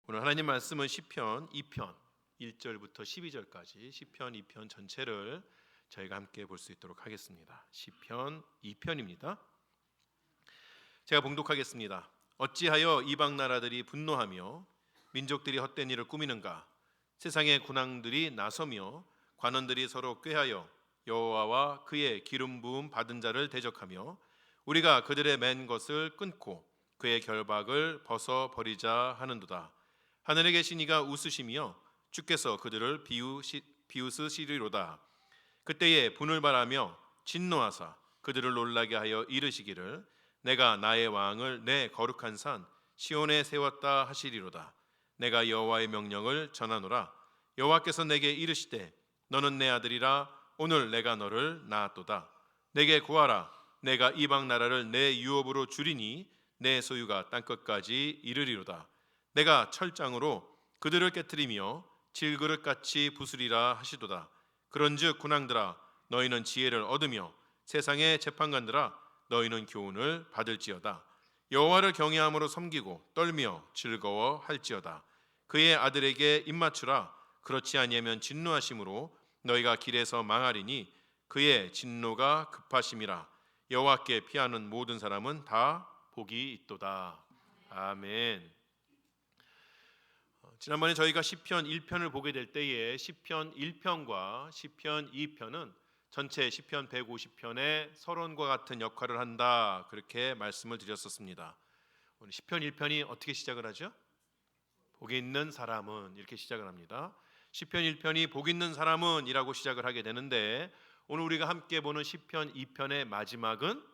오늘 하나님 말씀은 시편 2편 1절부터 12절까지 시편 2편 전체를 저희가 함께 볼 수 있도록 하겠습니다. 시편 2편입니다. 제가 봉독하겠습니다. 어찌하여 이방 나라들이 분노하며 민족들이 헛된 일을 꾸미는가? 세상의 군왕들이 나서며 관원들이 서로 꾀하여 여호와와 그의 기름 부음 받은 자를 대적하며 우리가 그들의 맨 것을 끊고 그의 결박을 벗어 버리자 하는도다. 하늘에 계신 이가 웃으시며 주께서 그들을 비웃으시리로다. 그때에 분을 발하며 진노하사 그들을 놀라게 하여 이르시기를 내가 나의 왕을 내 거룩한 산 시온에 세웠다 하시리로다. 내가 여호와의 명령을 전하노라. 여호와께서 내게 이르시되 너는 내 아들이라. 오늘 내가 너를 낳았도다. 내게 구하라. 내가 이방 나라를 내 유업으로 주리니 내 소유가 땅끝까지 이르리로다. 내가 철장으로 그들을 깨뜨리며 질그릇같이 부수리라 하시도다. 그런즉 군왕들아 너희는 지혜를 얻으며 세상의 재판관들아 너희는 교훈을 받을지어다. 여호와를 경외함으로 섬기고 떨며 즐거워할지어다. 그의 아들에게 입맞추라. 그렇지 아니하면 진노하심으로 너희가 길에서 망하리니 그의 진노가 급하심이라. 여호와께 피하는 모든 사람은 다 복이 있도다. 아멘. 지난번에 저희가 시편 1편을 보게 될 때에 시편 1편과 시편 2편은 전체 시편 150편의 서론과 같은 역할을 한다, 그렇게 말씀을 드렸었습니다. 오늘 시편 1편이 어떻게 시작을 하죠? 복이 있는 사람은, 이렇게 시작을 합니다. 시편 1편이 복 있는 사람은 이라고 시작을 하게 되는데, 오늘 우리가 함께 보는 시편 2편의 마지막은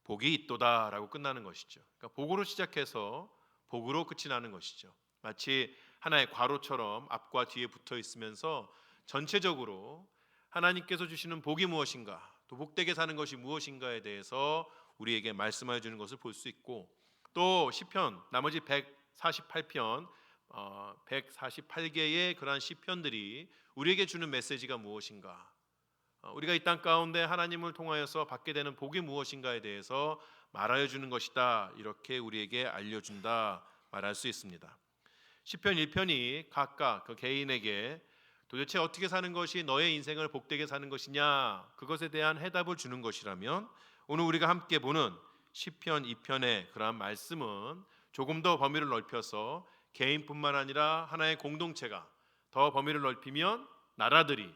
복이 있도다 라고 끝나는 것이죠. 그러니까 복으로 시작해서 복으로 끝이 나는 것이죠. 마치 하나의 괄호처럼 앞과 뒤에 붙어 있으면서 전체적으로 하나님께서 주시는 복이 무엇인가, 또 복되게 사는 것이 무엇인가에 대해서 우리에게 말씀해 주는 것을 볼 수 있고, 또 시편 나머지 148편 148개의 그러한 시편들이 우리에게 주는 메시지가 무엇인가, 우리가 이 땅 가운데 하나님을 통하여서 받게 되는 복이 무엇인가에 대해서 말하여 주는 것이다, 이렇게 우리에게 알려준다 말할 수 있습니다. 시편 1편이 각각 그 개인에게 도대체 어떻게 사는 것이 너의 인생을 복되게 사는 것이냐, 그것에 대한 해답을 주는 것이라면, 오늘 우리가 함께 보는 시편 2편의 그러한 말씀은 조금 더 범위를 넓혀서 개인뿐만 아니라 하나의 공동체가, 더 범위를 넓히면 나라들이,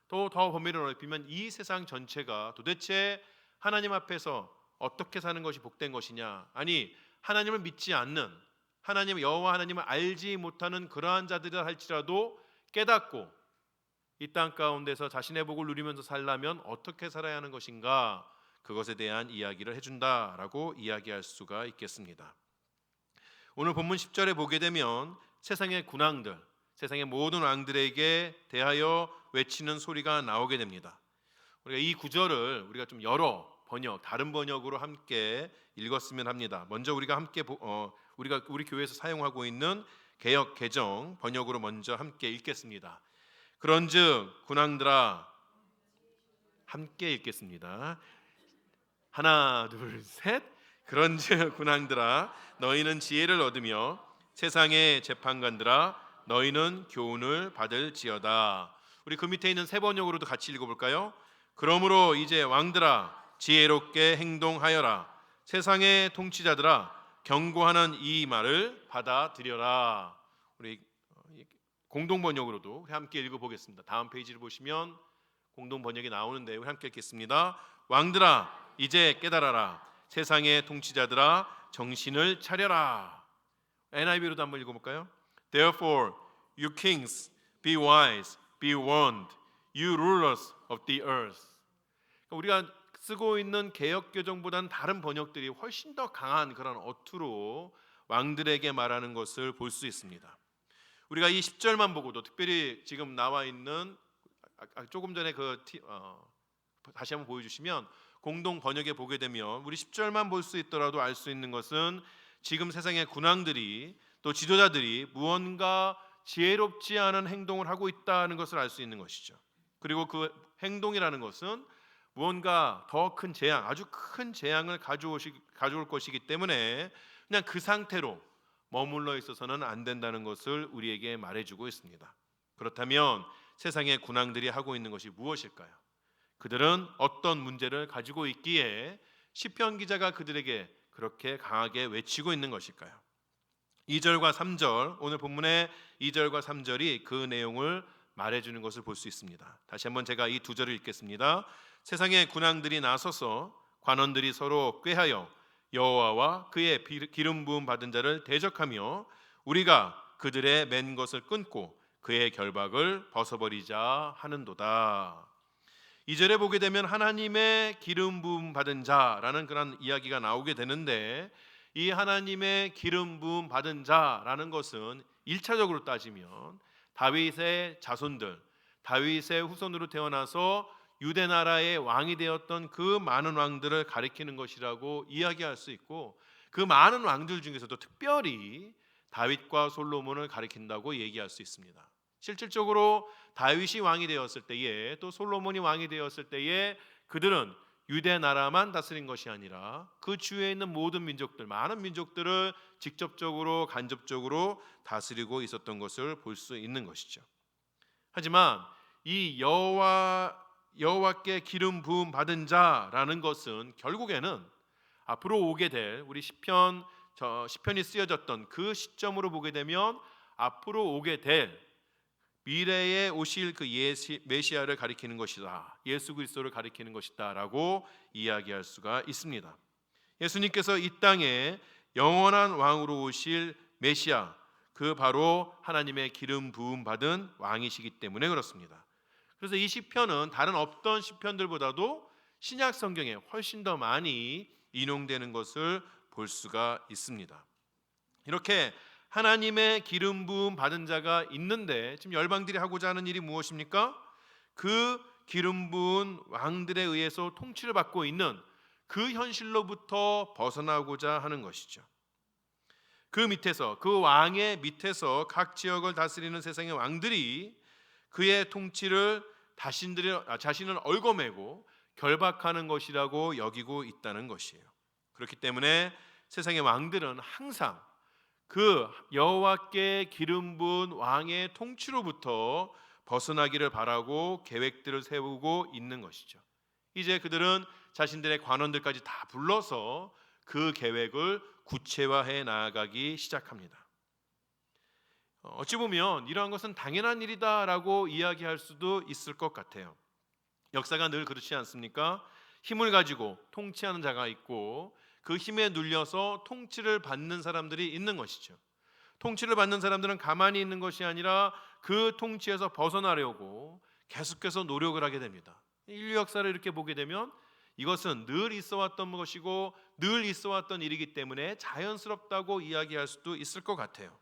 또 더 범위를 넓히면 이 세상 전체가 도대체 하나님 앞에서 어떻게 사는 것이 복된 것이냐, 아니 하나님을 믿지 않는, 하나님 여호와 하나님을 알지 못하는 그러한 자들이라 할지라도 깨닫고 이 땅 가운데서 자신의 복을 누리면서 살려면 어떻게 살아야 하는 것인가, 그것에 대한 이야기를 해준다라고 이야기할 수가 있겠습니다. 오늘 본문 10절에 보게 되면 세상의 군왕들, 세상의 모든 왕들에게 대하여 외치는 소리가 나오게 됩니다. 우리가 이 구절을 우리가 좀 여러 번역, 다른 번역으로 함께 읽었으면 합니다. 먼저 우리가 함께 우리 교회에서 사용하고 있는 개역 개정 번역으로 먼저 함께 읽겠습니다. 그런즉 군왕들아, 함께 읽겠습니다. 하나 둘 셋. 그런즉 군왕들아 너희는 지혜를 얻으며 세상의 재판관들아 너희는 교훈을 받을지어다. 우리 그 밑에 있는 세 번역으로도 같이 읽어볼까요? 그러므로 이제 왕들아 지혜롭게 행동하여라. 세상의 통치자들아 경고하는 이 말을 받아들여라. 우리 공동 번역으로도 함께 읽어보겠습니다. 다음 페이지를 보시면 공동 번역이 나오는데 우리 함께 읽겠습니다. 왕들아 이제 깨달아라. 세상의 통치자들아 정신을 차려라. NIV로도 한번 읽어볼까요? Therefore you kings be wise, be warned, you rulers of the earth. 우리가 쓰고 있는 개역개정보다는 다른 번역들이 훨씬 더 강한 그런 어투로 왕들에게 말하는 것을 볼 수 있습니다. 우리가 이 10절만 보고도, 특별히 지금 나와 있는 조금 전에 다시 한번 보여주시면 공동 번역에 보게 되면 우리 10절만 볼 수 있더라도 알 수 있는 것은 지금 세상의 군왕들이, 또 지도자들이 무언가 지혜롭지 않은 행동을 하고 있다는 것을 알 수 있는 것이죠. 그리고 그 행동이라는 것은 무언가 더 큰 재앙, 아주 큰 재앙을 가져올 것이기 때문에 그냥 그 상태로 머물러 있어서는 안 된다는 것을 우리에게 말해주고 있습니다. 그렇다면 세상의 군왕들이 하고 있는 것이 무엇일까요? 그들은 어떤 문제를 가지고 있기에 시편 기자가 그들에게 그렇게 강하게 외치고 있는 것일까요? 2절과 3절, 오늘 본문의 2절과 3절이 그 내용을 말해주는 것을 볼 수 있습니다. 다시 한번 제가 이 두 절을 읽겠습니다. 세상의 군왕들이 나서서 관원들이 서로 꾀하여 여호와와 그의 기름 부음 받은 자를 대적하며 우리가 그들의 맨 것을 끊고 그의 결박을 벗어버리자 하는도다. 2절에 보게 되면 하나님의 기름 부음 받은 자라는 그런 이야기가 나오게 되는데, 이 하나님의 기름 부음 받은 자라는 것은 1차적으로 따지면 다윗의 자손들, 다윗의 후손으로 태어나서 유대 나라의 왕이 되었던 그 많은 왕들을 가리키는 것이라고 이야기할 수 있고, 그 많은 왕들 중에서도 특별히 다윗과 솔로몬을 가리킨다고 얘기할 수 있습니다. 실질적으로 다윗이 왕이 되었을 때에, 또 솔로몬이 왕이 되었을 때에 그들은 유대 나라만 다스린 것이 아니라 그 주위에 있는 모든 민족들, 많은 민족들을 직접적으로 간접적으로 다스리고 있었던 것을 볼 수 있는 것이죠. 하지만 이 여호와께 기름 부음 받은 자라는 것은 결국에는 앞으로 오게 될 우리 시편이 쓰여졌던 그 시점으로 보게 되면 앞으로 오게 될 미래에 오실 그 메시아를 가리키는 것이다, 예수 그리스도를 가리키는 것이다라고 이야기할 수가 있습니다. 예수님께서 이 땅에 영원한 왕으로 오실 메시아, 그 바로 하나님의 기름 부음 받은 왕이시기 때문에 그렇습니다. 그래서 이 시편은 다른 어떤 시편들보다도 신약 성경에 훨씬 더 많이 인용되는 것을 볼 수가 있습니다. 이렇게 하나님의 기름 부음 받은 자가 있는데 지금 열방들이 하고자 하는 일이 무엇입니까? 그 기름 부은 왕들에 의해서 통치를 받고 있는 그 현실로부터 벗어나고자 하는 것이죠. 그 밑에서, 그 왕의 밑에서 각 지역을 다스리는 세상의 왕들이 그의 통치를 자신을 얽어매고 결박하는 것이라고 여기고 있다는 것이에요. 그렇기 때문에 세상의 왕들은 항상 그 여호와께 기름 부은 왕의 통치로부터 벗어나기를 바라고 계획들을 세우고 있는 것이죠. 이제 그들은 자신들의 관원들까지 다 불러서 그 계획을 구체화해 나아가기 시작합니다. 어찌 보면 이러한 것은 당연한 일이다라고 이야기할 수도 있을 것 같아요. 역사가 늘 그렇지 않습니까? 힘을 가지고 통치하는 자가 있고 그 힘에 눌려서 통치를 받는 사람들이 있는 것이죠. 통치를 받는 사람들은 가만히 있는 것이 아니라 그 통치에서 벗어나려고 계속해서 노력을 하게 됩니다. 인류 역사를 이렇게 보게 되면 이것은 늘 있어왔던 것이고 늘 있어왔던 일이기 때문에 자연스럽다고 이야기할 수도 있을 것 같아요.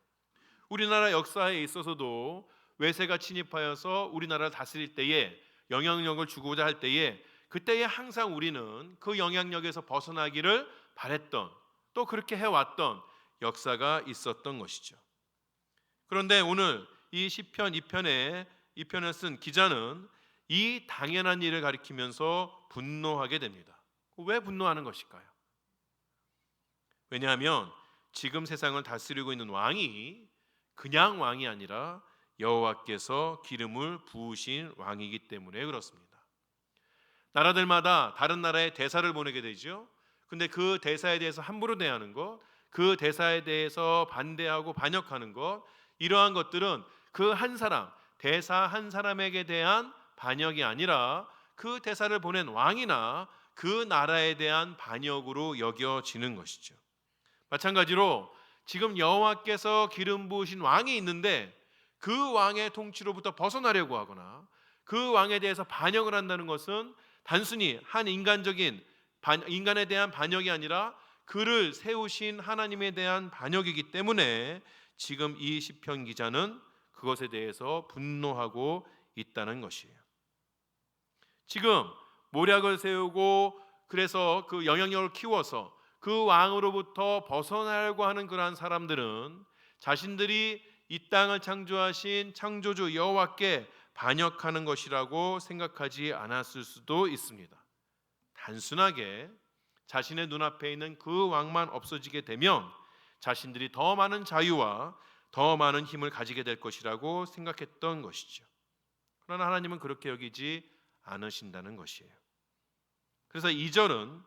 우리나라 역사에 있어서도 외세가 침입하여서 우리나라를 다스릴 때에 영향력을 주고자 할 때에 그때에 항상 우리는 그 영향력에서 벗어나기를 바랬던, 또 그렇게 해왔던 역사가 있었던 것이죠. 그런데 오늘 이 시편 2편을 쓴 기자는 이 당연한 일을 가리키면서 분노하게 됩니다. 왜 분노하는 것일까요? 왜냐하면 지금 세상을 다스리고 있는 왕이 그냥 왕이 아니라 여호와께서 기름을 부으신 왕이기 때문에 그렇습니다. 나라들마다 다른 나라에 대사를 보내게 되죠. 근데 그 대사에 대해서 함부로 대하는 것, 그 대사에 대해서 반대하고 반역하는 것, 이러한 것들은 그 한 사람, 대사 한 사람에게 대한 반역이 아니라 그 대사를 보낸 왕이나 그 나라에 대한 반역으로 여겨지는 것이죠. 마찬가지로 지금 여호와께서 기름 부으신 왕이 있는데 그 왕의 통치로부터 벗어나려고 하거나 그 왕에 대해서 반역을 한다는 것은 단순히 한 인간에 대한 반역이 아니라 그를 세우신 하나님에 대한 반역이기 때문에 지금 이 시편 기자는 그것에 대해서 분노하고 있다는 것이에요. 지금 모략을 세우고 그래서 그 영향력을 키워서 그 왕으로부터 벗어나려고 하는 그러한 사람들은 자신들이 이 땅을 창조하신 창조주 여호와께 반역하는 것이라고 생각하지 않았을 수도 있습니다. 단순하게 자신의 눈앞에 있는 그 왕만 없어지게 되면 자신들이 더 많은 자유와 더 많은 힘을 가지게 될 것이라고 생각했던 것이죠. 그러나 하나님은 그렇게 여기지 않으신다는 것이에요. 그래서 2절은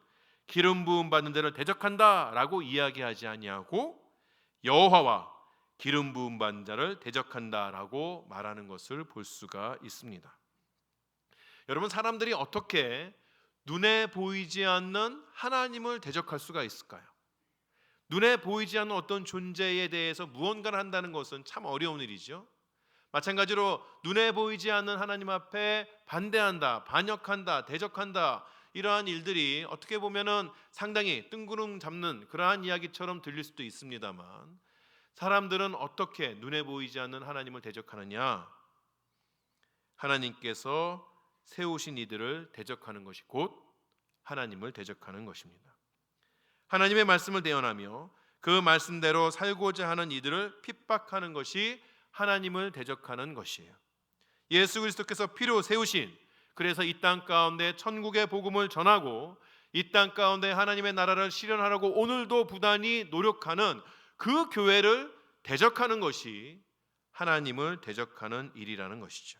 기름 부음 받는 자를 대적한다라고 이야기하지 아니하고 여호와와 기름 부음 받는 자를 대적한다라고 말하는 것을 볼 수가 있습니다. 여러분, 사람들이 어떻게 눈에 보이지 않는 하나님을 대적할 수가 있을까요? 눈에 보이지 않는 어떤 존재에 대해서 무언가를 한다는 것은 참 어려운 일이죠. 마찬가지로 눈에 보이지 않는 하나님 앞에 반대한다, 반역한다, 대적한다, 이러한 일들이 어떻게 보면은 상당히 뜬구름 잡는 그러한 이야기처럼 들릴 수도 있습니다만, 사람들은 어떻게 눈에 보이지 않는 하나님을 대적하느냐? 하나님께서 세우신 이들을 대적하는 것이 곧 하나님을 대적하는 것입니다. 하나님의 말씀을 대언하며 그 말씀대로 살고자 하는 이들을 핍박하는 것이 하나님을 대적하는 것이에요. 예수 그리스도께서 피로 세우신, 그래서 이 땅 가운데 천국의 복음을 전하고 이 땅 가운데 하나님의 나라를 실현하려고 오늘도 부단히 노력하는 그 교회를 대적하는 것이 하나님을 대적하는 일이라는 것이죠.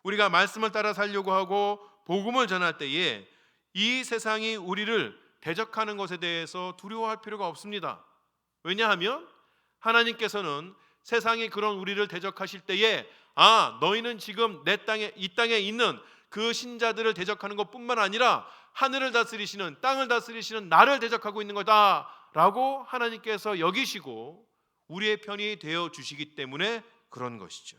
우리가 말씀을 따라 살려고 하고 복음을 전할 때에 이 세상이 우리를 대적하는 것에 대해서 두려워할 필요가 없습니다. 왜냐하면 하나님께서는 세상이 그런 우리를 대적하실 때에 너희는 지금 이 땅에 있는 그 신자들을 대적하는 것뿐만 아니라 하늘을 다스리시는, 땅을 다스리시는 나를 대적하고 있는 거다라고 하나님께서 여기시고 우리의 편이 되어 주시기 때문에 그런 것이죠.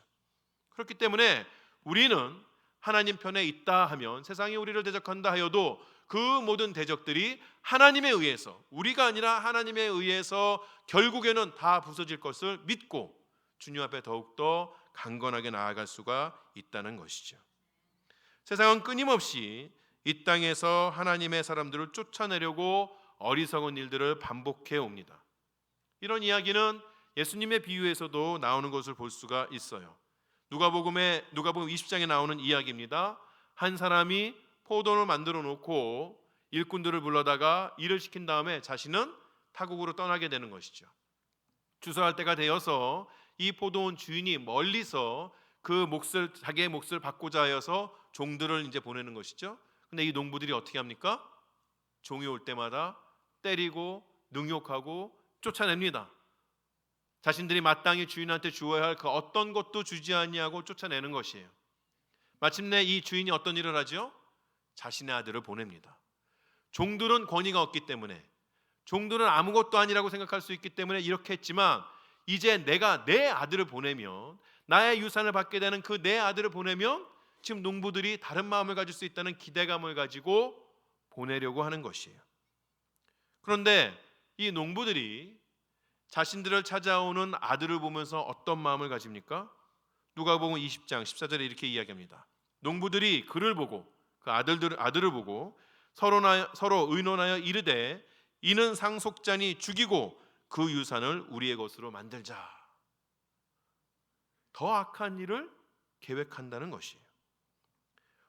그렇기 때문에 우리는 하나님 편에 있다 하면 세상이 우리를 대적한다 하여도 그 모든 대적들이 하나님에 의해서, 우리가 아니라 하나님에 의해서 결국에는 다 부서질 것을 믿고 주님 앞에 더욱더 강건하게 나아갈 수가 있다는 것이죠. 세상은 끊임없이 이 땅에서 하나님의 사람들을 쫓아내려고 어리석은 일들을 반복해 옵니다. 이런 이야기는 예수님의 비유에서도 나오는 것을 볼 수가 있어요. 누가복음 20장에 나오는 이야기입니다. 한 사람이 포도를 만들어 놓고 일꾼들을 불러다가 일을 시킨 다음에 자신은 타국으로 떠나게 되는 것이죠. 주소할 때가 되어서 이 포도원 주인이 멀리서 자기의 몫을 받고자 하여서 종들을 이제 보내는 것이죠. 근데 이 농부들이 어떻게 합니까? 종이 올 때마다 때리고 능욕하고 쫓아냅니다. 자신들이 마땅히 주인한테 주어야 할 그 어떤 것도 주지 아니하고 쫓아내는 것이에요. 마침내 이 주인이 어떤 일을 하죠? 자신의 아들을 보냅니다. 종들은 권위가 없기 때문에, 종들은 아무것도 아니라고 생각할 수 있기 때문에 이렇게 했지만, 이제 내가 내 아들을 보내면, 나의 유산을 받게 되는 그 내 아들을 보내면 지금 농부들이 다른 마음을 가질 수 있다는 기대감을 가지고 보내려고 하는 것이에요. 그런데 이 농부들이 자신들을 찾아오는 아들을 보면서 어떤 마음을 가집니까? 누가복음 20장 14절에 이렇게 이야기합니다. 농부들이 그를 보고, 그 아들을 보고 서로 의논하여 이르되 이는 상속자니 죽이고 그 유산을 우리의 것으로 만들자. 더 악한 일을 계획한다는 것이에요.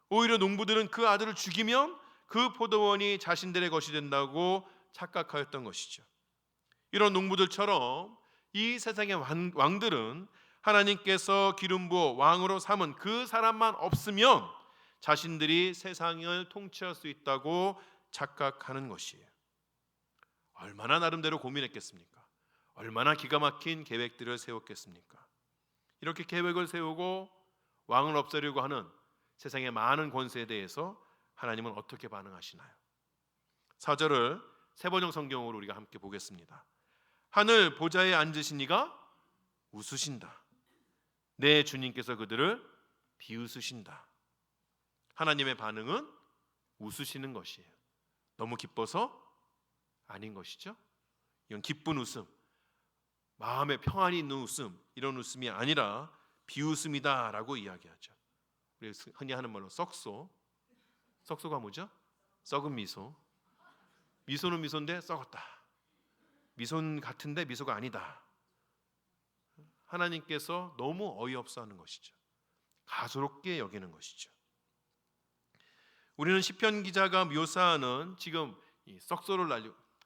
오히려 농부들은 그 아들을 죽이면 그 포도원이 자신들의 것이 된다고 착각하였던 것이죠. 이런 농부들처럼 이 세상의 왕들은 하나님께서 기름 부어 왕으로 삼은 그 사람만 없으면 자신들이 세상을 통치할 수 있다고 착각하는 것이에요. 얼마나 나름대로 고민했겠습니까? 얼마나 기가 막힌 계획들을 세웠겠습니까? 이렇게 계획을 세우고 왕을 없애려고 하는 세상의 많은 권세에 대해서 하나님은 어떻게 반응하시나요? 4절을 세번역 성경으로 우리가 함께 보겠습니다. 하늘 보좌에 앉으신 이가 웃으신다. 내 주님께서 그들을 비웃으신다. 하나님의 반응은 웃으시는 것이에요. 너무 기뻐서? 아닌 것이죠. 이건 기쁜 웃음, 마음에 평안이 있는 웃음, 이런 웃음이 아니라 비웃음이다라고 이야기하죠. 우리 흔히 하는 말로 썩소. 썩소가 뭐죠? 썩은 미소. 미소는 미소인데 썩었다. 미소 같은데 미소가 아니다. 하나님께서 너무 어이없어 하는 것이죠. 가소롭게 여기는 것이죠. 우리는 시편 기자가 묘사하는 지금 이 썩소를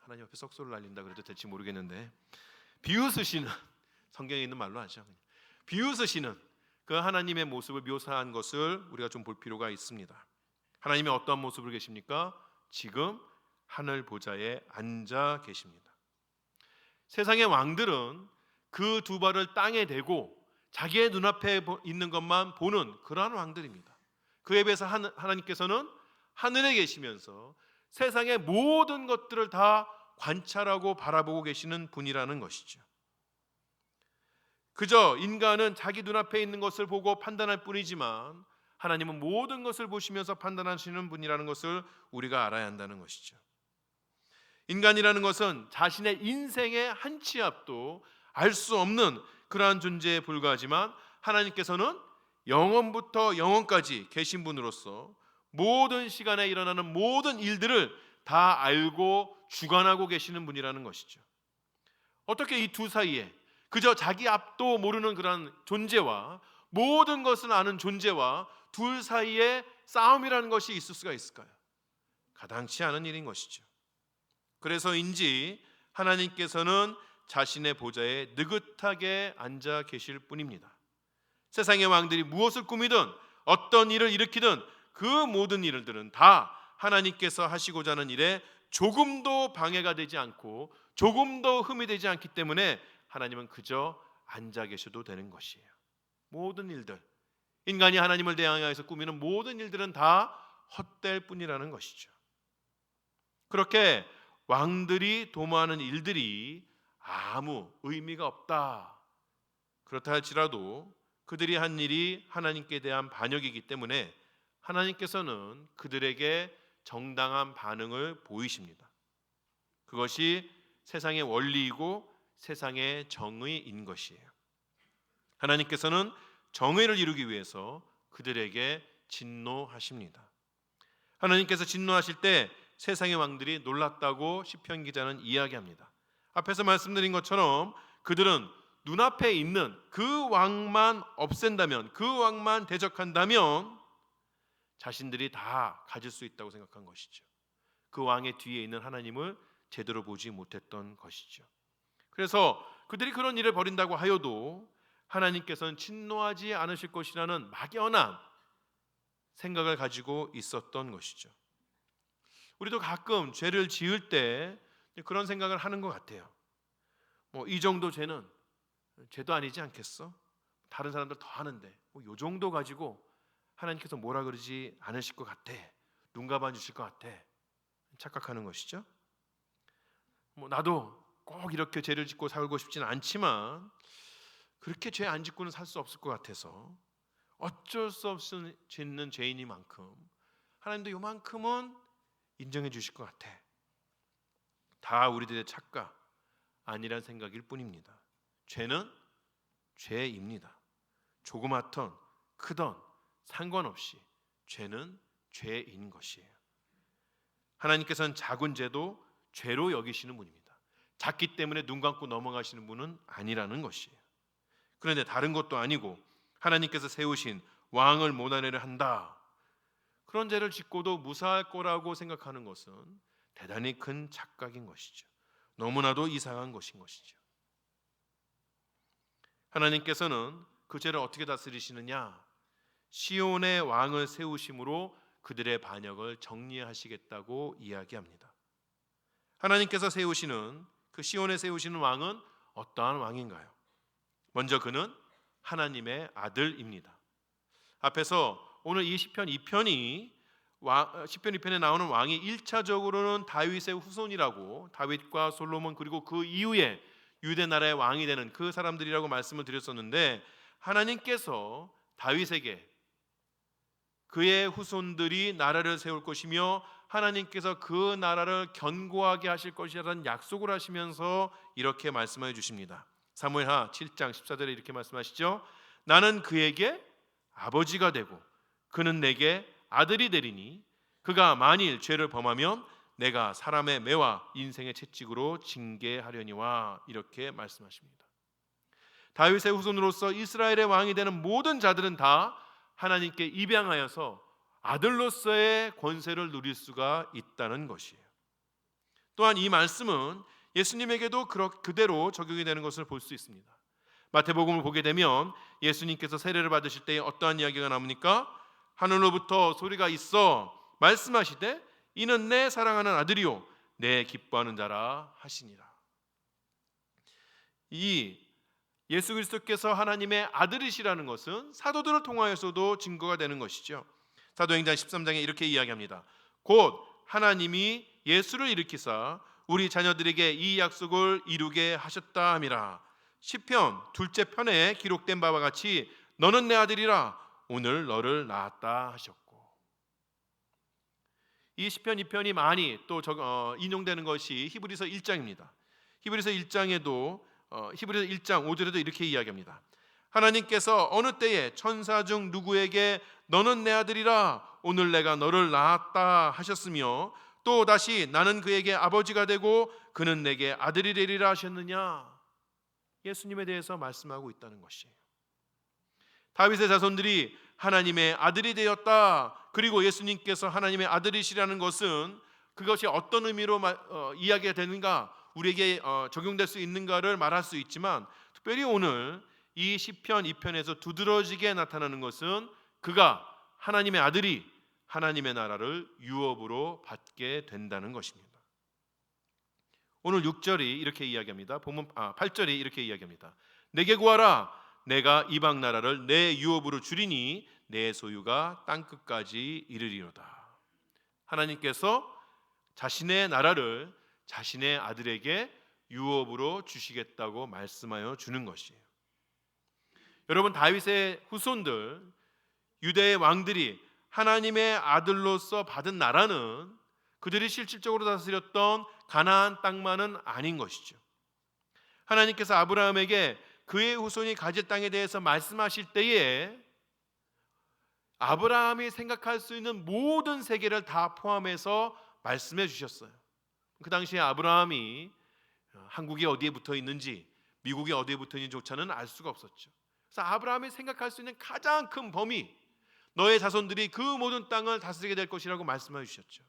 하나님 앞에 썩소를 날린다 그래도 될지 모르겠는데, 비웃으시는, 성경에 있는 말로 하죠. 비웃으시는 그 하나님의 모습을 묘사한 것을 우리가 좀 볼 필요가 있습니다. 하나님이 어떠한 모습으로 계십니까? 지금 하늘 보좌에 앉아 계십니다. 세상의 왕들은 그 두 발을 땅에 대고 자기의 눈앞에 있는 것만 보는 그러한 왕들입니다. 그에 비해서 하나님께서는 하늘에 계시면서 세상의 모든 것들을 다 관찰하고 바라보고 계시는 분이라는 것이죠. 그저 인간은 자기 눈앞에 있는 것을 보고 판단할 뿐이지만 하나님은 모든 것을 보시면서 판단하시는 분이라는 것을 우리가 알아야 한다는 것이죠. 인간이라는 것은 자신의 인생의 한 치 앞도 알 수 없는 그러한 존재에 불과하지만 하나님께서는 영원부터 영원까지 계신 분으로서 모든 시간에 일어나는 모든 일들을 다 알고 주관하고 계시는 분이라는 것이죠. 어떻게 이 두 사이에 그저 자기 앞도 모르는 그런 존재와 모든 것을 아는 존재와 둘 사이에 싸움이라는 것이 있을 수가 있을까요? 가당치 않은 일인 것이죠. 그래서인지 하나님께서는 자신의 보좌에 느긋하게 앉아 계실 뿐입니다. 세상의 왕들이 무엇을 꾸미든 어떤 일을 일으키든 그 모든 일들은 다 하나님께서 하시고자 하는 일에 조금도 방해가 되지 않고 조금도 흠이 되지 않기 때문에 하나님은 그저 앉아 계셔도 되는 것이에요. 모든 일들, 인간이 하나님을 대항해서 꾸미는 모든 일들은 다 헛될 뿐이라는 것이죠. 그렇게 왕들이 도모하는 일들이 아무 의미가 없다, 그렇다 할지라도 그들이 한 일이 하나님께 대한 반역이기 때문에 하나님께서는 그들에게 정당한 반응을 보이십니다. 그것이 세상의 원리이고 세상의 정의인 것이에요. 하나님께서는 정의를 이루기 위해서 그들에게 진노하십니다. 하나님께서 진노하실 때 세상의 왕들이 놀랐다고 시편 기자는 이야기합니다. 앞에서 말씀드린 것처럼 그들은 눈앞에 있는 그 왕만 없앤다면, 그 왕만 대적한다면 자신들이 다 가질 수 있다고 생각한 것이죠. 그 왕의 뒤에 있는 하나님을 제대로 보지 못했던 것이죠. 그래서 그들이 그런 일을 벌인다고 하여도 하나님께서는 진노하지 않으실 것이라는 막연한 생각을 가지고 있었던 것이죠. 우리도 가끔 죄를 지을 때 그런 생각을 하는 것 같아요. 이 정도 죄는 죄도 아니지 않겠어? 다른 사람들 더 하는데 이 정도 가지고 하나님께서 뭐라 그러지 않으실 것 같아, 눈 감아 주실 것 같아, 착각하는 것이죠. 나도 꼭 이렇게 죄를 짓고 살고 싶지는 않지만 그렇게 죄 안 짓고는 살 수 없을 것 같아서 어쩔 수 없이 짓는 죄인이만큼 하나님도 요만큼은 인정해 주실 것 같아. 다 우리들의 착각 아니란 생각일 뿐입니다. 죄는 죄입니다. 조그맣던 크던 상관없이 죄는 죄인 것이에요. 하나님께서는 작은 죄도 죄로 여기시는 분입니다. 작기 때문에 눈 감고 넘어가시는 분은 아니라는 것이에요. 그런데 다른 것도 아니고 하나님께서 세우신 왕을 모난애를 한다, 그런 죄를 짓고도 무사할 거라고 생각하는 것은 대단히 큰 착각인 것이죠. 너무나도 이상한 것인 것이죠. 하나님께서는 그 죄를 어떻게 다스리시느냐? 시온의 왕을 세우심으로 그들의 반역을 정리하시겠다고 이야기합니다. 하나님께서 세우시는 그 시온에 세우시는 왕은 어떠한 왕인가요? 먼저 그는 하나님의 아들입니다. 앞에서 오늘 이 시편 2편이 시편 2편에 나오는 왕이 1차적으로는 다윗의 후손이라고, 다윗과 솔로몬 그리고 그 이후에 유대 나라의 왕이 되는 그 사람들이라고 말씀을 드렸었는데, 하나님께서 다윗에게 그의 후손들이 나라를 세울 것이며 하나님께서 그 나라를 견고하게 하실 것이라는 약속을 하시면서 이렇게 말씀해 주십니다. 사무엘하 7장 14절에 이렇게 말씀하시죠. 나는 그에게 아버지가 되고 그는 내게 아들이 되리니 그가 만일 죄를 범하면 내가 사람의 매와 인생의 채찍으로 징계하려니와, 이렇게 말씀하십니다. 다윗의 후손으로서 이스라엘의 왕이 되는 모든 자들은 다 하나님께 입양하여서 아들로서의 권세를 누릴 수가 있다는 것이에요. 또한 이 말씀은 예수님에게도 그대로 적용이 되는 것을 볼 수 있습니다. 마태복음을 보게 되면 예수님께서 세례를 받으실 때 어떠한 이야기가 나옵니까? 하늘로부터 소리가 있어 말씀하시되 이는 내 사랑하는 아들이요 내 기뻐하는 자라 하시니라. 이 예수 그리스도께서 하나님의 아들이시라는 것은 사도들을 통하여서도 증거가 되는 것이죠. 사도행전 13장에 이렇게 이야기합니다. 곧 하나님이 예수를 일으키사 우리 자녀들에게 이 약속을 이루게 하셨다 함이라. 시편 둘째 편에 기록된 바와 같이 너는 내 아들이라 오늘 너를 낳았다 하셨고, 이 시편 2편이 많이 또 인용되는 것이 히브리서 1장입니다. 히브리서 1장에도 히브리서 1장 5절에도 이렇게 이야기합니다. 하나님께서 어느 때에 천사 중 누구에게 너는 내 아들이라 오늘 내가 너를 낳았다 하셨으며 또 다시 나는 그에게 아버지가 되고 그는 내게 아들이 되리라 하셨느냐. 예수님에 대해서 말씀하고 있다는 것이에요. 다윗의 자손들이 하나님의 아들이 되었다. 그리고 예수님께서 하나님의 아들이시라는 것은 그것이 어떤 의미로 이야기가 되는가, 우리에게 적용될 수 있는가를 말할 수 있지만, 특별히 오늘 이 시편 2편에서 두드러지게 나타나는 것은 그가 하나님의 아들이 하나님의 나라를 유업으로 받게 된다는 것입니다. 오늘 6절이 이렇게 이야기합니다. 보면 8절이 이렇게 이야기합니다. 내게 구하라 내가 이방 나라를 내 유업으로 주리니 내 소유가 땅끝까지 이르리로다. 하나님께서 자신의 나라를 자신의 아들에게 유업으로 주시겠다고 말씀하여 주는 것이에요. 여러분, 다윗의 후손들 유대의 왕들이 하나님의 아들로서 받은 나라는 그들이 실질적으로 다스렸던 가나안 땅만은 아닌 것이죠. 하나님께서 아브라함에게 그의 후손이 가질 땅에 대해서 말씀하실 때에 아브라함이 생각할 수 있는 모든 세계를 다 포함해서 말씀해 주셨어요. 그 당시에 아브라함이 한국이 어디에 붙어 있는지 미국이 어디에 붙어 있는지조차는 알 수가 없었죠. 그래서 아브라함이 생각할 수 있는 가장 큰 범위, 너의 자손들이 그 모든 땅을 다스리게 될 것이라고 말씀해 주셨죠.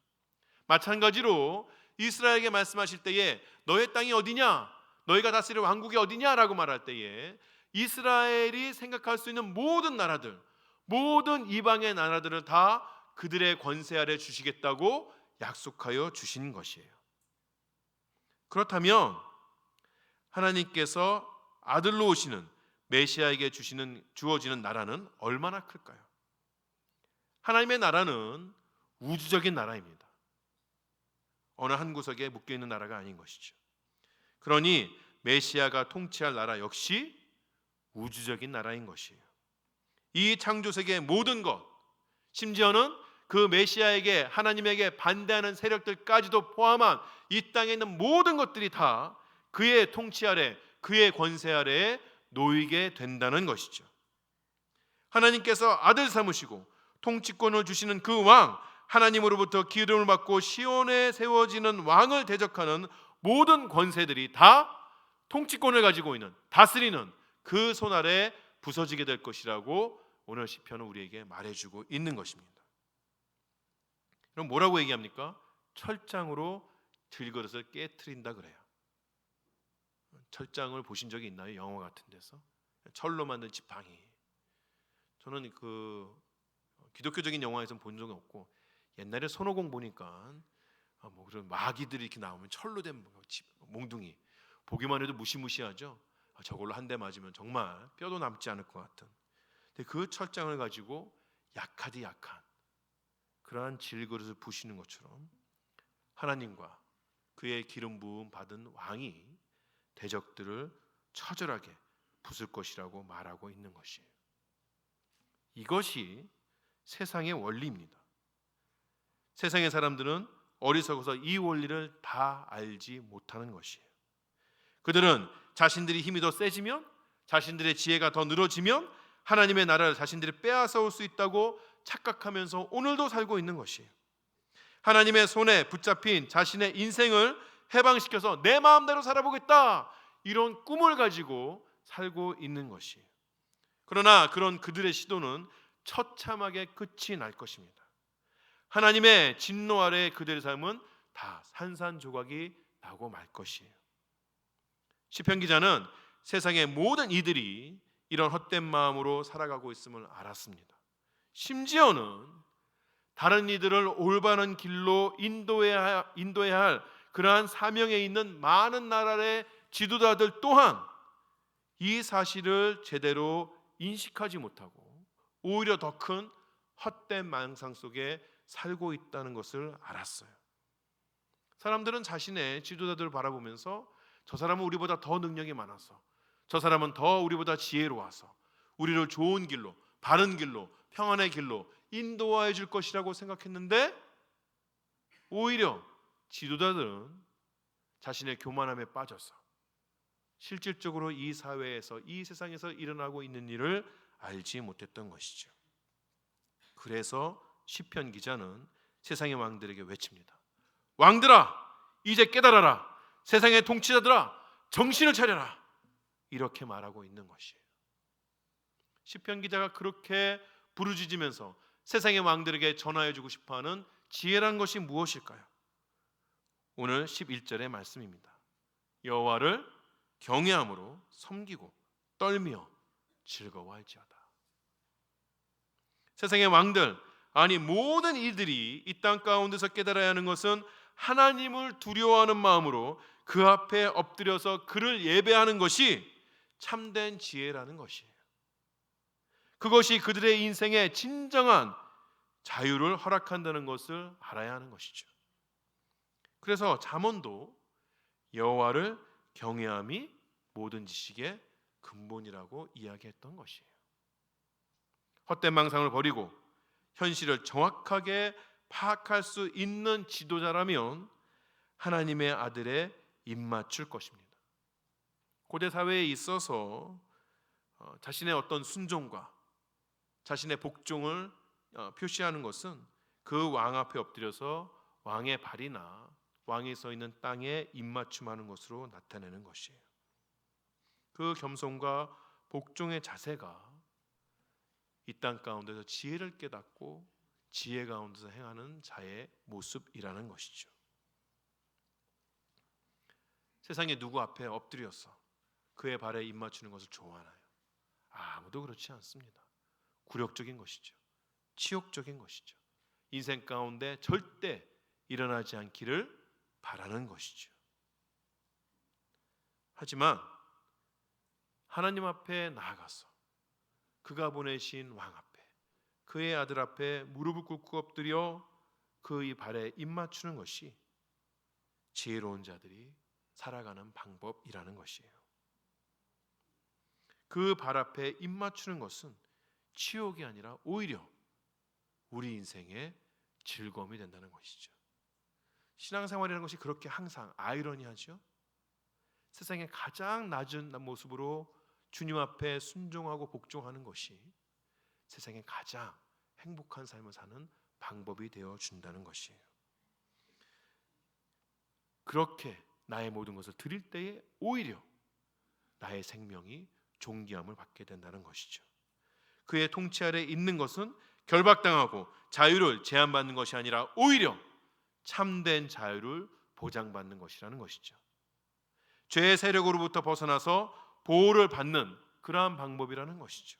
마찬가지로 이스라엘에게 말씀하실 때에 너의 땅이 어디냐, 너희가 다스릴 왕국이 어디냐라고 말할 때에 이스라엘이 생각할 수 있는 모든 나라들, 모든 이방의 나라들을 다 그들의 권세 아래 주시겠다고 약속하여 주신 것이에요. 그렇다면 하나님께서 아들로 오시는 메시아에게 주어지는 나라는 얼마나 클까요? 하나님의 나라는 우주적인 나라입니다. 어느 한 구석에 묶여있는 나라가 아닌 것이죠. 그러니 메시아가 통치할 나라 역시 우주적인 나라인 것이에요. 이 창조세계의 모든 것, 심지어는 그 메시아에게, 하나님에게 반대하는 세력들까지도 포함한 이 땅에 있는 모든 것들이 다 그의 통치 아래, 그의 권세 아래에 놓이게 된다는 것이죠. 하나님께서 아들 삼으시고 통치권을 주시는 그 왕, 하나님으로부터 기름을 받고 시온에 세워지는 왕을 대적하는 모든 권세들이 다 통치권을 가지고 있는, 다스리는 그 손 아래 부서지게 될 것이라고 오늘 시편은 우리에게 말해주고 있는 것입니다. 그럼 뭐라고 얘기합니까? 철장으로 들그릇을 깨트린다 그래요. 철장을 보신 적이 있나요? 영화 같은 데서 철로 만든 지팡이. 저는 그 기독교적인 영화에서는 본 적은 없고, 옛날에 손오공 보니까 뭐 그런 마귀들이 이렇게 나오면 철로 된 몽둥이, 보기만 해도 무시무시하죠. 저걸로 한 대 맞으면 정말 뼈도 남지 않을 것 같은. 근데 그 철장을 가지고 약하디 약한 그러한 질그릇을 부시는 것처럼 하나님과 그의 기름 부음 받은 왕이 대적들을 처절하게 부술 것이라고 말하고 있는 것이에요. 이것이 세상의 원리입니다. 세상의 사람들은 어리석어서 이 원리를 다 알지 못하는 것이에요. 그들은 자신들이 힘이 더 세지면, 자신들의 지혜가 더 늘어지면 하나님의 나라를 자신들이 빼앗아올 수 있다고 착각하면서 오늘도 살고 있는 것이에요. 하나님의 손에 붙잡힌 자신의 인생을 해방시켜서 내 마음대로 살아보겠다, 이런 꿈을 가지고 살고 있는 것이에요. 그러나 그런 그들의 시도는 처참하게 끝이 날 것입니다. 하나님의 진노 아래 그들의 삶은 다 산산조각이 나고 말 것이에요. 시편 기자는 세상의 모든 이들이 이런 헛된 마음으로 살아가고 있음을 알았습니다. 심지어는 다른 이들을 올바른 길로 인도해야 할 그러한 사명에 있는 많은 나라의 지도자들 또한 이 사실을 제대로 인식하지 못하고 오히려 더 큰 헛된 망상 속에 살고 있다는 것을 알았어요. 사람들은 자신의 지도자들을 바라보면서 저 사람은 우리보다 더 능력이 많아서, 저 사람은 더 우리보다 지혜로워서 우리를 좋은 길로, 바른 길로, 평안의 길로 인도하여 줄 것이라고 생각했는데 오히려 지도자들은 자신의 교만함에 빠져서 실질적으로 이 사회에서, 이 세상에서 일어나고 있는 일을 알지 못했던 것이죠. 그래서 시편 기자는 세상의 왕들에게 외칩니다. 왕들아, 이제 깨달아라. 세상의 통치자들아, 정신을 차려라. 이렇게 말하고 있는 것이에요. 시편 기자가 그렇게 부르짖으면서 세상의 왕들에게 전하여주고 싶어하는 지혜란 것이 무엇일까요? 오늘 11절의 말씀입니다. 여호와를 경외함으로 섬기고 떨며 즐거워할지어다. 세상의 왕들, 아니 모든 이들이 이 땅 가운데서 깨달아야 하는 것은 하나님을 두려워하는 마음으로 그 앞에 엎드려서 그를 예배하는 것이 참된 지혜라는 것이에요. 그것이 그들의 인생의 진정한 자유를 허락한다는 것을 알아야 하는 것이죠. 그래서 잠언도 여호와를 경외함이 모든 지식의 근본이라고 이야기했던 것이에요. 헛된 망상을 버리고 현실을 정확하게 파악할 수 있는 지도자라면 하나님의 아들에 입맞출 것입니다. 고대 사회에 있어서 자신의 어떤 순종과 자신의 복종을 표시하는 것은 그 왕 앞에 엎드려서 왕의 발이나 왕이 서 있는 땅에 입맞춤하는 것으로 나타내는 것이에요. 그 겸손과 복종의 자세가 이 땅 가운데서 지혜를 깨닫고 지혜 가운데서 행하는 자의 모습이라는 것이죠. 세상에 누구 앞에 엎드려서 그의 발에 입맞추는 것을 좋아하나요? 아무도 그렇지 않습니다. 굴욕적인 것이죠. 치욕적인 것이죠. 인생 가운데 절대 일어나지 않기를 바라는 것이죠. 하지만 하나님 앞에 나아가서 그가 보내신 왕 앞에, 그의 아들 앞에 무릎을 꿇고 엎드려 그의 발에 입맞추는 것이 지혜로운 자들이 살아가는 방법이라는 것이에요. 그 발 앞에 입맞추는 것은 치욕이 아니라 오히려 우리 인생의 즐거움이 된다는 것이죠. 신앙생활이라는 것이 그렇게 항상 아이러니하죠. 세상의 가장 낮은 모습으로 주님 앞에 순종하고 복종하는 것이 세상의 가장 행복한 삶을 사는 방법이 되어 준다는 것이에요. 그렇게 나의 모든 것을 드릴 때에 오히려 나의 생명이 존귀함을 받게 된다는 것이죠. 그의 통치 아래 있는 것은 결박당하고 자유를 제한받는 것이 아니라 오히려 참된 자유를 보장받는 것이라는 것이죠. 죄의 세력으로부터 벗어나서 보호를 받는 그러한 방법이라는 것이죠.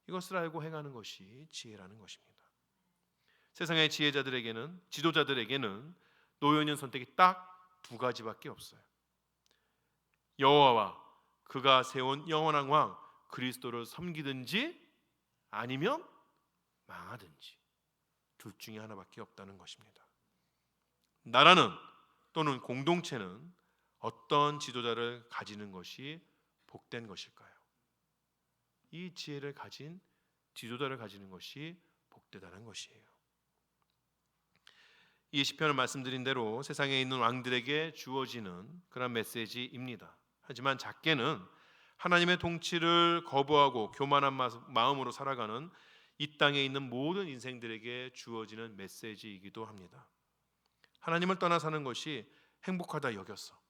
이것을 알고 행하는 것이 지혜라는 것입니다. 세상의 지혜자들에게는, 지도자들에게는 놓여 있는 선택이 딱 두 가지밖에 없어요. 여호와와 그가 세운 영원한 왕 그리스도를 섬기든지 아니면 망하든지 둘 중에 하나밖에 없다는 것입니다. 나라는 또는 공동체는 어떤 지도자를 가지는 것이 복된 것일까요? 이 지혜를 가진 지도자를 가지는 것이 복되다는 것이에요. 이 시편을 말씀드린 대로 세상에 있는 왕들에게 주어지는 그런 메시지입니다. 하지만 작게는 하나님의 통치를 거부하고 교만한 마음으로 살아가는 이 땅에 있는 모든 인생들에게 주어지는 메시지이기도 합니다. 하나님을 떠나 사는 것이 행복하다 여겨서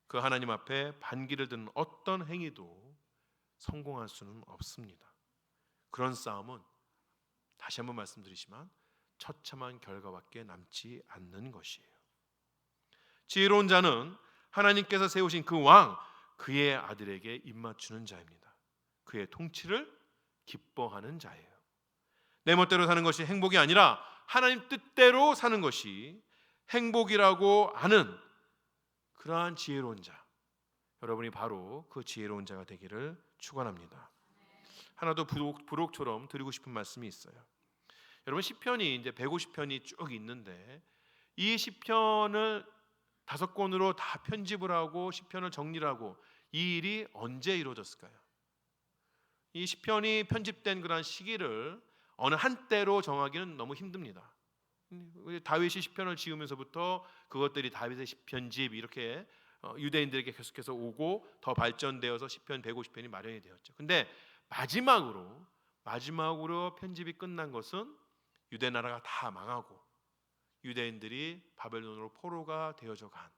그 하나님 앞에 반기를 드는 어떤 행위도 성공할 수는 없습니다. 그런 싸움은 다시 한번 말씀드리지만 처참한 결과밖에 남지 않는 것이에요. 지혜로운 자는 하나님께서 세우신 그 왕, 그의 아들에게 입맞추는 자입니다. 그의 통치를 기뻐하는 자예요. 내 멋대로 사는 것이 행복이 아니라 하나님 뜻대로 사는 것이 행복이라고 아는 그러한 지혜로운 자, 여러분이 바로 그 지혜로운 자가 되기를 축원합니다. 하나 더 부록처럼 드리고 싶은 말씀이 있어요. 여러분, 시편이 이제 150편이 쭉 있는데 이 시편을 5권으로 다 편집을 하고 시편을 정리를 하고 이 일이 언제 이루어졌을까요? 이 시편이 편집된 그런 시기를 어느 한때로 정하기는 너무 힘듭니다. 다윗이 시편을 지으면서부터 그것들이 다윗의 시편집 이렇게 유대인들에게 계속해서 오고 더 발전되어서 시편 150편이 마련이 되었죠. 근데 마지막으로 편집이 끝난 것은 유대 나라가 다 망하고 유대인들이 바벨론으로 포로가 되어져 간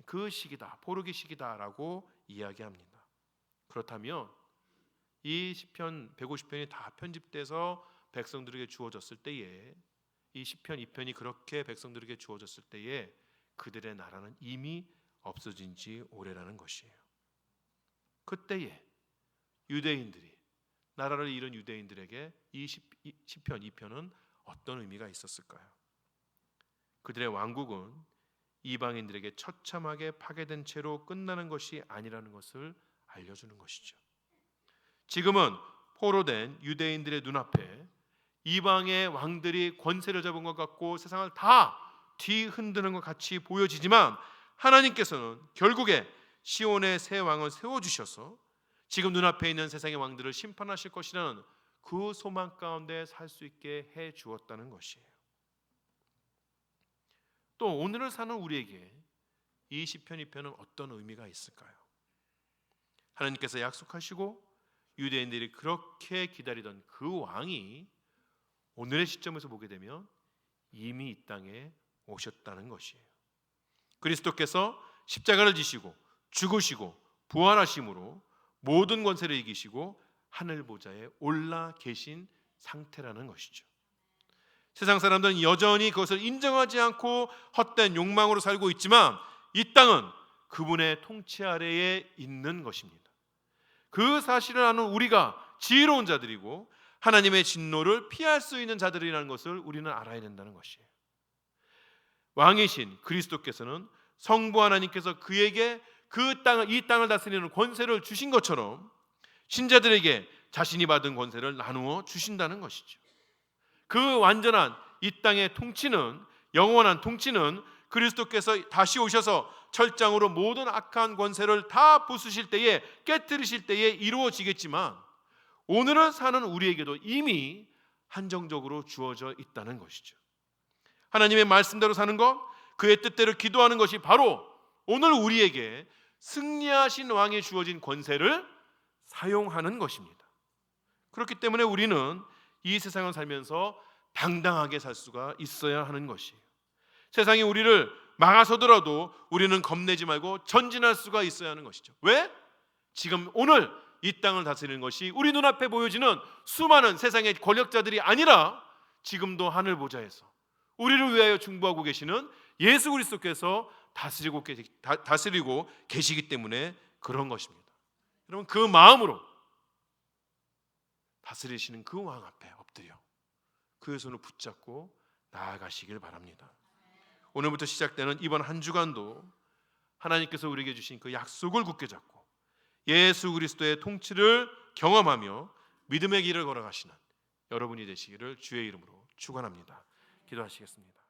그 시기다, 포로기 시기다라고 이야기합니다. 그렇다면 이 시편 150편이 다 편집돼서 백성들에게 주어졌을 때에 이 시편 2편이 그렇게 백성들에게 주어졌을 때에 그들의 나라는 이미 없어진 지 오래라는 것이에요. 그때에 유대인들이 나라를 잃은 유대인들에게 이 시편 2편은 어떤 의미가 있었을까요? 그들의 왕국은 이방인들에게 처참하게 파괴된 채로 끝나는 것이 아니라는 것을 알려주는 것이죠. 지금은 포로된 유대인들의 눈앞에 이방의 왕들이 권세를 잡은 것 같고 세상을 다 뒤흔드는 것 같이 보여지지만 하나님께서는 결국에 시온의 새 왕을 세워주셔서 지금 눈앞에 있는 세상의 왕들을 심판하실 것이라는 그 소망 가운데 살 수 있게 해 주었다는 것이에요. 또 오늘을 사는 우리에게 이 시편 2편은 어떤 의미가 있을까요? 하나님께서 약속하시고 유대인들이 그렇게 기다리던 그 왕이 오늘의 시점에서 보게 되면 이미 이 땅에 오셨다는 것이에요. 그리스도께서 십자가를 지시고 죽으시고 부활하심으로 모든 권세를 이기시고 하늘 보좌에 올라 계신 상태라는 것이죠. 세상 사람들은 여전히 그것을 인정하지 않고 헛된 욕망으로 살고 있지만 이 땅은 그분의 통치 아래에 있는 것입니다. 그 사실을 아는 우리가 지혜로운 자들이고 하나님의 진노를 피할 수 있는 자들이라는 것을 우리는 알아야 된다는 것이에요. 왕이신 그리스도께서는 성부 하나님께서 그에게 이 땅을 다스리는 권세를 주신 것처럼 신자들에게 자신이 받은 권세를 나누어 주신다는 것이죠. 그 완전한 이 땅의 통치는, 영원한 통치는 그리스도께서 다시 오셔서 철장으로 모든 악한 권세를 다 부수실 때에, 깨뜨리실 때에 이루어지겠지만 오늘을 사는 우리에게도 이미 한정적으로 주어져 있다는 것이죠. 하나님의 말씀대로 사는 것, 그의 뜻대로 기도하는 것이 바로 오늘 우리에게 승리하신 왕에 주어진 권세를 사용하는 것입니다. 그렇기 때문에 우리는 이 세상을 살면서 당당하게 살 수가 있어야 하는 것이에요. 세상이 우리를 막아서더라도 우리는 겁내지 말고 전진할 수가 있어야 하는 것이죠. 왜? 지금 오늘 이 땅을 다스리는 것이 우리 눈앞에 보여지는 수많은 세상의 권력자들이 아니라 지금도 하늘 보좌에서 우리를 위하여 중보하고 계시는 예수 그리스도께서 다스리고 계시기 때문에 그런 것입니다. 여러분, 그 마음으로 다스리시는 그 왕 앞에 엎드려 그의 손을 붙잡고 나아가시길 바랍니다. 오늘부터 시작되는 이번 한 주간도 하나님께서 우리에게 주신 그 약속을 굳게 잡고 예수 그리스도의 통치를 경험하며 믿음의 길을 걸어가시는 여러분이 되시기를 주의 이름으로 축원합니다. 기도하시겠습니다.